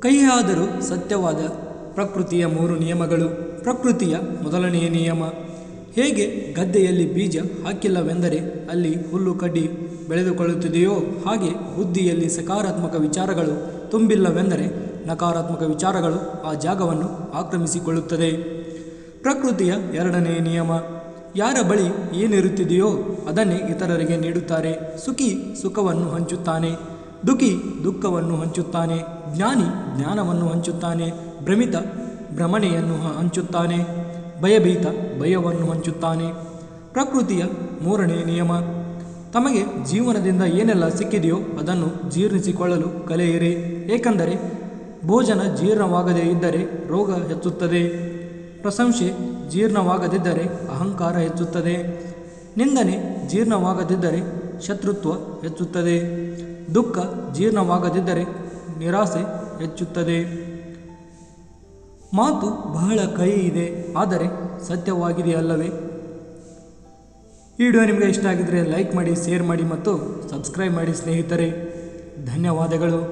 ಕಹಿಯಾದರೂ ಸತ್ಯವಾದ ಪ್ರಕೃತಿಯ 3 ನಿಯಮಗಳು. ಪ್ರಕೃತಿಯ ಮೊದಲನೆಯ ನಿಯಮ, ಹೇಗೆ ಗದ್ದೆಯಲ್ಲಿ ಬೀಜ ಹಾಕಿಲ್ಲವೆಂದರೆ ಅಲ್ಲಿ ಹುಲ್ಲು ಕಡ್ಡಿ ಬೆಳೆದುಕೊಳ್ಳುತ್ತದೆಯೋ ಹಾಗೆ ಬುದ್ಧಿಯಲ್ಲಿ ಸಕಾರಾತ್ಮಕ ವಿಚಾರಗಳು ತುಂಬಿಲ್ಲವೆಂದರೆ ನಕಾರಾತ್ಮಕ ವಿಚಾರಗಳು ಆ ಜಾಗವನ್ನು ಆಕ್ರಮಿಸಿಕೊಳ್ಳುತ್ತದೆ. ಪ್ರಕೃತಿಯ 2ನೇ ನಿಯಮ, ಯಾರ ಬಳಿ ಏನಿರುತ್ತಿದೆಯೋ ಅದನ್ನೇ ಇತರರಿಗೆ ನೀಡುತ್ತಾರೆ. ಸುಖಿ ಸುಖವನ್ನು ಹಂಚುತ್ತಾನೆ, ದುಃಖಿ ದುಃಖವನ್ನು ಹಂಚುತ್ತಾನೆ, ಜ್ಞಾನಿ ಜ್ಞಾನವನ್ನು ಹಂಚುತ್ತಾನೆ, ಭ್ರಮಿತ ಭ್ರಮಣೆಯನ್ನು ಹಂಚುತ್ತಾನೆ, ಭಯಭೀತ ಭಯವನ್ನು ಹಂಚುತ್ತಾನೆ. ಪ್ರಕೃತಿಯ 3ನೇ ನಿಯಮ, ತಮಗೆ ಜೀವನದಿಂದ ಏನೆಲ್ಲ ಸಿಕ್ಕಿದೆಯೋ ಅದನ್ನು ಜೀರ್ಣಿಸಿಕೊಳ್ಳಲು ಕಲಿಯಿರಿ. ಏಕೆಂದರೆ ಭೋಜನ ಜೀರ್ಣವಾಗದೇ ಇದ್ದರೆ ರೋಗ ಹೆಚ್ಚುತ್ತದೆ, ಪ್ರಶಂಸೆ ಜೀರ್ಣವಾಗದಿದ್ದರೆ ಅಹಂಕಾರ ಹೆಚ್ಚುತ್ತದೆ, ನಿಂದನೆ ಜೀರ್ಣವಾಗದಿದ್ದರೆ ಶತ್ರುತ್ವ ಹೆಚ್ಚುತ್ತದೆ, ದುಃಖ ಜೀರ್ಣವಾಗದಿದ್ದರೆ ನಿರಾಸೆ ಹೆಚ್ಚುತ್ತದೆ. ಮಾತು ಬಹಳ ಕಹಿ ಇದೆ, ಆದರೆ ಸತ್ಯವಾಗಿದೆಯಲ್ಲವೇ? ಈ ವಿಡಿಯೋ ನಿಮಗೆ ಇಷ್ಟ ಆಗಿದ್ದರೆ ಲೈಕ್ ಮಾಡಿ, ಶೇರ್ ಮಾಡಿ ಮತ್ತು ಸಬ್ಸ್ಕ್ರೈಬ್ ಮಾಡಿ ಸ್ನೇಹಿತರೆ. ಧನ್ಯವಾದಗಳು.